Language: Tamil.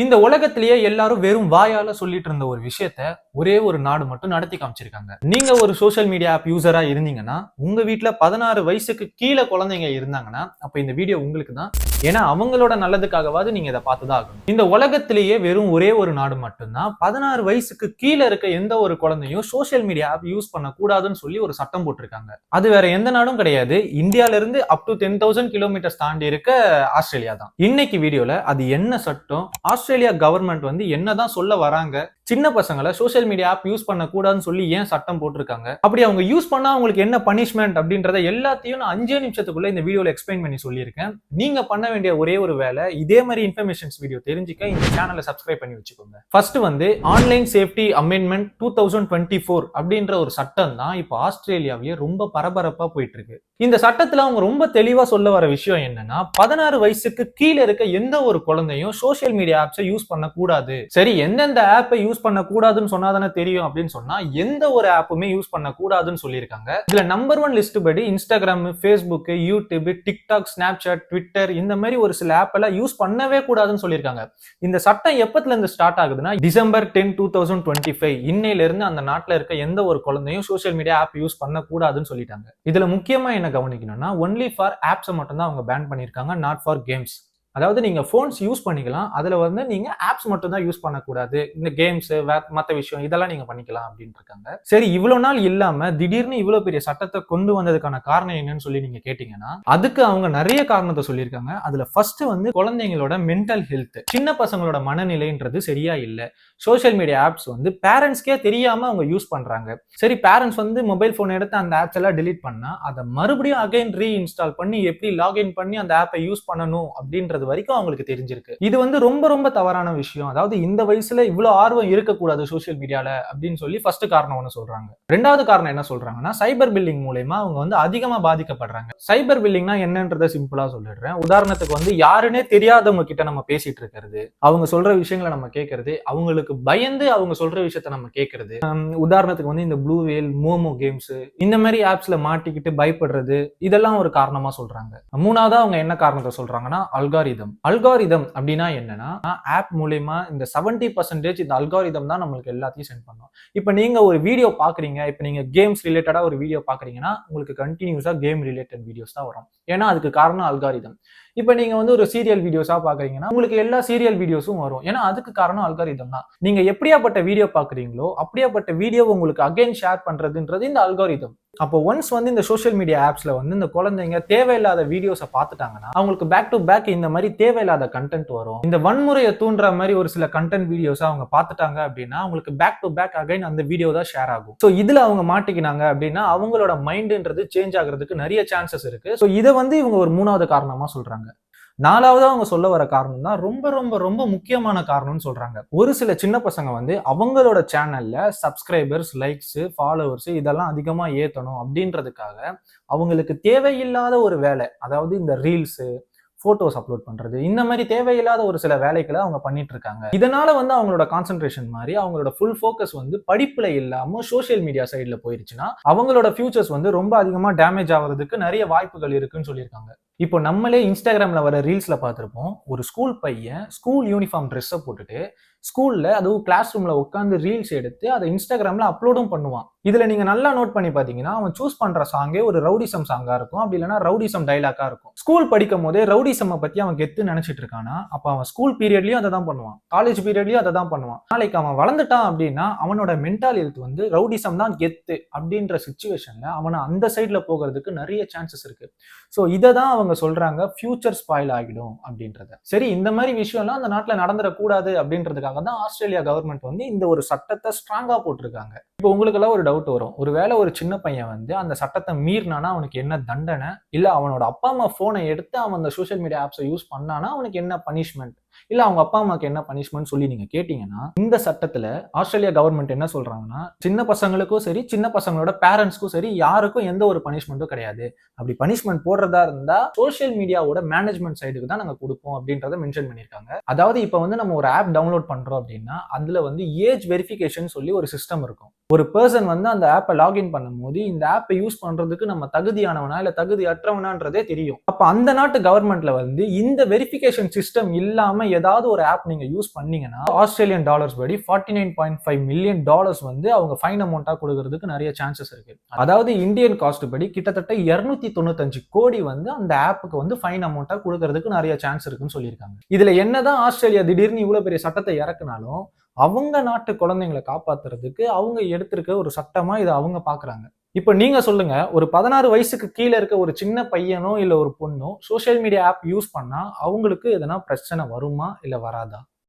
இந்த உலகத்திலேயே எல்லாரும் வெறும் வாயால சொல்லிட்டு இருந்த ஒரு விஷயத்த ஒரே ஒரு நாடு மட்டும் நடத்தி காமிச்சிருக்காங்க. நீங்க ஒரு சோசியல் மீடியா ஆப் யூசரா இருந்தீங்கன்னா, உங்க வீட்டுல 16 வயசுக்கு கீழே குழந்தைங்க இருந்தாங்கன்னா, அப்ப இந்த வீடியோ உங்களுக்கு தான். ஏன்னா அவங்களோட நல்லதுக்காகவாது நீங்க இதை பார்த்துதான் ஆகணும். இந்த உலகத்திலேயே வெறும் ஒரே ஒரு நாடு மட்டும்தான் 16 வயசுக்கு கீழே இருக்க எந்த ஒரு குழந்தையும் சோசியல் மீடியா ஆப் யூஸ் பண்ண கூடாதுன்னு சொல்லி ஒரு சட்டம் போட்டிருக்காங்க. அது வேற எந்த நாடும் கிடையாது. இந்தியால இருந்து அப் டு 10,000 கிலோமீட்டர்ஸ் தாண்டி இருக்க ஆஸ்திரேலியா தான். இன்னைக்கு வீடியோல அது என்ன சட்டம், ஆஸ்திரேலியா கவர்மெண்ட் வந்து என்னதான் சொல்ல வராங்க, சின்ன பசங்களை சோசியல் மீடியா ஆப் யூஸ் பண்ண கூடாதுன்னு சொல்லி ஏன் சட்டம் போட்டிருக்காங்க, அப்படி அவங்க யூஸ் பண்ணா அவங்களுக்கு என்ன பனிஷ்மெண்ட் அப்படின்றத எல்லாத்தையும் நான் 5 நிமிஷத்துக்குள்ள இந்த வீடியோல எக்ஸ்பிளைன் பண்ணி சொல்லியிருக்கேன். நீங்க பண்ண வேண்டிய ஒரே ஒரு வேலை, இதே மாதிரி இன்ஃபர்மேஷன்ஸ் வீடியோ தெரிஞ்சுக்க இந்த சேனலை சப்ஸ்கிரைப் பண்ணி வச்சுக்கோங்க. ஃபர்ஸ்ட் வந்து ஆன்லைன் சேஃப்டி அமெண்ட்மெண்ட் 2024 அப்படின்ற ஒரு சட்டம் தான் இப்போ ஆஸ்திரேலியாவிலேயே ரொம்ப பரபரப்பா போயிட்டு இருக்கு. இந்த சட்டத்துல அவங்க ரொம்ப தெளிவா சொல்ல வர விஷயம் என்னன்னா, 16 வயசுக்கு கீழே இருக்க எந்த ஒரு குழந்தையும் சோசியல் மீடியா ஆப்ஸை யூஸ் பண்ண கூடாது. சரி, எந்தெந்த ஆப்பை யூஸ் பண்ண கூடாதுன்னு சொன்னாதானே தெரியும் அப்படின்னு சொன்னா, எந்த ஒரு ஆப்புமே யூஸ் பண்ண கூடாதுன்னு சொல்லியிருக்காங்க. இதுல நம்பர் 1 லிஸ்ட் படி Instagram, Facebook, YouTube, TikTok, Snapchat, Twitter இந்த மாதிரி ஒரு சில ஆப் எல்லாம் யூஸ் பண்ணவே கூடாதுன்னு சொல்லியிருக்காங்க. இந்த சட்டம் எப்பத்துல இருந்து ஸ்டார்ட் ஆகுதுன்னா, டிசம்பர் 10, 2025 இன்னையில இருந்து அந்த நாட்டில் இருக்க எந்த ஒரு குழந்தையும் சோசியல் மீடியா ஆப் யூஸ் பண்ண கூடாதுன்னு சொல்லிட்டாங்க. இதுல முக்கியமா என்ன கவனிக்கணும்னா, ஒன்லி ஃபார் ஆப்ஸை மட்டும் தான் அவங்க பேன் பண்ணிருக்காங்க, நாட் ஃபார் கேம்ஸ். அதாவது நீங்க போன்ஸ் யூஸ் பண்ணிக்கலாம், அதுல வந்து நீங்க ஆப்ஸ் மட்டும் தான் யூஸ் பண்ணக்கூடாது, இந்த கேம்ஸ் மற்ற விஷயம் இதெல்லாம் நீங்க பண்ணிக்கலாம் அப்படின்னு இருக்காங்க. சரி, இவ்வளவு நாள் இல்லாம திடீர்னு இவ்வளவு பெரிய சட்டத்தை கொண்டு வந்ததுக்கான காரணம் என்னன்னு சொல்லி நீங்க கேட்டீங்கன்னா, அதுக்கு அவங்க நிறைய காரணத்தை சொல்லியிருக்காங்க. அதுல ஃபர்ஸ்ட் வந்து குழந்தைங்களோட மென்டல் ஹெல்த், சின்ன பசங்களோட மனநிலைன்றது சரியா இல்ல. சோசியல் மீடியா ஆப்ஸ் வந்து பேரண்ட்ஸ்க்கே தெரியாம அவங்க யூஸ் பண்றாங்க. சரி, பேரண்ட்ஸ் வந்து மொபைல் போன் எடுத்து அந்த ஆப்ஸ் எல்லாம் டெலீட் பண்ணா அதை மறுபடியும் அகைன் ரீஇன்ஸ்டால் பண்ணி எப்படி லாகின் பண்ணி அந்த ஆப்பை யூஸ் பண்ணணும் அப்படின்றது வரைக்கும் அவங்களுக்கு தெரிஞ்சிருக்கு. இது வந்து ரொம்ப ரொம்ப தவறான விஷயம். அதாவது இந்த வயசுல இவ்வளவு ஆர்வம் இருக்கக்கூடாது சோசியல் மீடியால அப்படின்னு சொல்லி ஃபர்ஸ்ட் காரணம் ஒண்ணு சொல்றாங்க. ரெண்டாவது காரணம் என்ன சொல்றாங்கன்னா, சைபர் பில்லிங் மூலமா அவங்க வந்து அதிகமா பாதிக்கப்படுறாங்க. சைபர் பில்லிங்னா என்னன்றதை சிம்பிளா சொல்லிடுறேன். உதாரணத்துக்கு வந்து யாருன்னே தெரியாதவங்க கிட்ட நம்ம பேசிட்டு இருக்கிறது, அவங்க சொல்ற விஷயங்களை நம்ம கேட்கறது, அவங்களுக்கு பயந்து அவங்க சொல்ற விஷயத்த நம்ம கேட்கறது. உதாரணத்துக்கு வந்து இந்த ப்ளூ வேல், மோமோ கேம்ஸ் இந்த மாதிரி ஆப்ஸ்ல மாட்டிக்கிட்டு பயப்படுறது, இதெல்லாம் ஒரு காரணமா சொல்றாங்க. மூணாவதா அவங்க என்ன காரணத்தை சொல்றாங்கன்னா, அல்காரிதம் அப்படின்னா என்னன்னா, ஆப் மூலமா இந்த 70% இந்த அல்காரிதம் தான் நம்மளுக்கு எல்லாத்தையும் சென்ட் பண்ணும். இப்ப நீங்க ஒரு வீடியோ பாக்குறீங்க, இப்ப நீங்க கேம்ஸ் ரிலேட்டடா ஒரு வீடியோ பாக்குறீங்கன்னா, உங்களுக்கு கண்டினியூஸா கேம் ரிலேட்டட் வீடியோஸ் தான் வரும். ஏன்னா அதுக்கு காரணம் அல்காரிதம். இப்ப நீங்க வந்து ஒரு சீரியல் வீடியோஸா பாக்குறீங்கன்னா, உங்களுக்கு எல்லா சீரியல் வீடியோஸும் வரும். ஏன்னா அதுக்கு காரணம் அல்காரிதம் தான். நீங்க எப்படியாப்பட்ட வீடியோ பாக்குறீங்களோ அப்படியாப்பட்ட வீடியோ உங்களுக்கு அகைன் ஷேர் பண்றதுன்றது இந்த அல்காரிதம். அப்போ ஒன்ஸ் வந்து இந்த சோசியல் மீடியா ஆப்ஸ்ல வந்து இந்த குழந்தைங்க தேவையில்லாத வீடியோஸை பார்த்துட்டாங்கன்னா, அவங்களுக்கு பேக் டு பேக் இந்த மாதிரி தேவையில்லாத கண்டென்ட் வரும். இந்த வன்முறையை தூண்டுற மாதிரி ஒரு சில கண்டென்ட் வீடியோஸ் அவங்க பார்த்துட்டாங்க அப்படின்னா, அவங்களுக்கு பேக் டு பேக் அகைன் அந்த வீடியோ தான் ஷேர் ஆகும். ஸோ இதுல அவங்க மாட்டிக்கினாங்க அப்படின்னா அவங்களோட மைண்ட்ன்றது சேஞ்ச் ஆகிறதுக்கு நிறைய சான்சஸ் இருக்கு. ஸோ இதை வந்து இவங்க ஒரு மூணாவது காரணமா சொல்றாங்க. நாலாவது அவங்க சொல்ல வர காரணம் தான் ரொம்ப ரொம்ப ரொம்ப முக்கியமான காரணம்னு சொல்றாங்க. ஒரு சில சின்ன பசங்க வந்து அவங்களோட சேனல்ல சப்ஸ்கிரைபர்ஸ், லைக்ஸ், ஃபாலோவர்ஸ் இதெல்லாம் அதிகமா ஏத்தணும் அப்படின்றதுக்காக அவங்களுக்கு தேவையில்லாத ஒரு வேலை, அதாவது இந்த ரீல்ஸ், போட்டோஸ் அப்லோட் பண்றது, இந்த மாதிரி தேவையில்லாத ஒரு சில வேலைகளை அவங்க பண்ணிட்டு இருக்காங்க. இதனால வந்து அவங்களோட கான்சென்ட்ரேஷன் மாதிரி அவங்களோட ஃபுல் ஃபோக்கஸ் வந்து படிப்புல இல்லாம சோசியல் மீடியா சைட்ல போயிருச்சுன்னா அவங்களோட ஃபியூச்சர்ஸ் வந்து ரொம்ப அதிகமா டேமேஜ் ஆகிறதுக்கு நிறைய வாய்ப்புகள் இருக்குன்னு சொல்லியிருக்காங்க. இப்போ நம்மளே இன்ஸ்டாகிராம்ல வர ரீல்ஸ்ல பார்த்திருப்போம், ஒரு ஸ்கூல் பையன் ஸ்கூல் யூனிஃபார்ம் ட்ரெஸ்ஸை போட்டுட்டு ஸ்கூல்ல அதுவும் கிளாஸ் ரூம்ல உட்காந்து ரீல்ஸ் எடுத்து அதை இன்ஸ்டாகிராம்ல அப்லோடும் பண்ணுவான். இதுல நீங்க நல்லா நோட் பண்ணி பாத்தீங்கன்னா, அவன் சூஸ் பண்ற சாங்கே ஒரு ரவுடிசம் சாங்கா இருக்கும், அப்படி இல்லைன்னா ரவுடிசம் டைலாக்கா இருக்கும். ஸ்கூல் படிக்கும் போதே ரவுடிசம் பத்தி அவன் கெத்து நினைச்சிட்டு இருக்கானா, அப்ப அவன் ஸ்கூல் பீரியட்லயும் அதை தான் பண்ணுவான், காலேஜ் பீரியட்லயும் அதை தான் பண்ணுவான். நாளைக்கு அவன் வளர்ந்துட்டான் அப்படின்னா அவனோட மென்டல் ஹெல்த் வந்து ரவுடிசம் தான் கெத்து அப்படின்ற சிச்சுவேஷன்ல அவனை அந்த சைட்ல போகிறதுக்கு நிறைய சான்சஸ் இருக்கு. ஸோ இதை தான் அவங்க சொல்றாங்க, ஃபியூச்சர் ஸ்பாயில் ஆகிடும் அப்படின்றத. சரி, இந்த மாதிரி விஷயம்லாம் அந்த நாட்டில் நடந்துடக்கூடாது அப்படின்றதுக்காக தான் ஆஸ்திரேலியா கவர்மெண்ட் வந்து இந்த ஒரு சட்டத்தை ஸ்ட்ராங்கா போட்டிருக்காங்க. இப்போ உங்களுக்கு எல்லாம் ஒரு டவுட் வரும், ஒருவேளை ஒரு சின்ன பையன் வந்து அந்த சட்டத்தை மீறினானா அவனுக்கு என்ன தண்டனை, இல்ல அவனோட அப்பா அம்மா போனை எடுத்து அவன் அந்த சோசியல் மீடியா ஆப்ஸை யூஸ் பண்ணானா அவனுக்கு என்ன பனிஷ்மெண்ட், இல்ல அவங்க அப்பா அம்மாக்கு என்ன பனிஷ்மெண்ட் சொல்லி நீங்க கேட்டீங்கன்னா, இந்த சட்டத்துல ஆஸ்திரேலியா கவர்மெண்ட் என்ன சொல்றாங்கன்னா, சின்ன பசங்களுக்கும் சரி, சின்ன பசங்களோட பேரண்ட்ஸ்க்கும் சரி, யாருக்கும் எந்த ஒரு பனிஷ்மெண்ட்டும் கிடையாது. அப்படி பனிஷ்மெண்ட் போடுறதா இருந்தா சோசியல் மீடியாவோட மேனேஜ்மெண்ட் சைடுக்கு தான் நாங்க கொடுப்போம் அப்படின்றத மென்ஷன் பண்ணிருக்காங்க. அதாவது இப்ப வந்து நம்ம ஒரு ஆப் டவுன்லோட் பண்றோம் அப்படின்னா அதுல வந்து ஏஜ் வெரிஃபிகேஷன் சொல்லி ஒரு சிஸ்டம் இருக்கும். ஒரு பர்சன் வந்து அந்த ஆப்பை லாகின் பண்ணும்போது இந்த ஆப்பை யூஸ் பண்றதுக்கு நம்ம தகுதியானவனா இல்ல தகுதி அற்றவனான்றதே தெரியும். அப்ப அந்த நாட்டு கவர்மெண்ட்ல வந்து இந்த வெரிஃபிகேஷன் சிஸ்டம் இல்லாம ஏதாவது ஒரு ஆப் நீங்க யூஸ் பண்ணீங்கன்னா ஆஸ்திரேலியன் டாலர்ஸ் படி $49.5 மில்லியன் வந்து அவங்க ஃபைன் அமௌண்டா கொடுக்கறதுக்கு நிறைய சான்சஸ் இருக்கு. அதாவது இந்தியன் காஸ்ட் படி கிட்டத்தட்ட 295 கோடி வந்து அந்த ஆப்புக்கு வந்து ஃபைன் அமௌண்டா கொடுக்கறதுக்கு நிறைய சான்ஸ் இருக்குன்னு சொல்லியிருக்காங்க. இதுல என்னதான் ஆஸ்திரேலியா திடீர்னு இவ்வளவு பெரிய சட்டத்தை இறக்குனாலும் அவங்க நாட்டு குழந்தைங்களை காப்பாத்துறதுக்கு அவங்க எடுத்திருக்க ஒரு சட்டமா இதை அவங்க பாக்குறாங்க. இப்ப நீங்க சொல்லுங்க, ஒரு 16 வயசுக்கு கீழே இருக்க ஒரு சின்ன பையனோ இல்ல ஒரு பொண்ணோ சோசியல் மீடியா ஆப் யூஸ் பண்ணா அவங்களுக்கு எதனா பிரச்சனை வருமா இல்ல வராதா?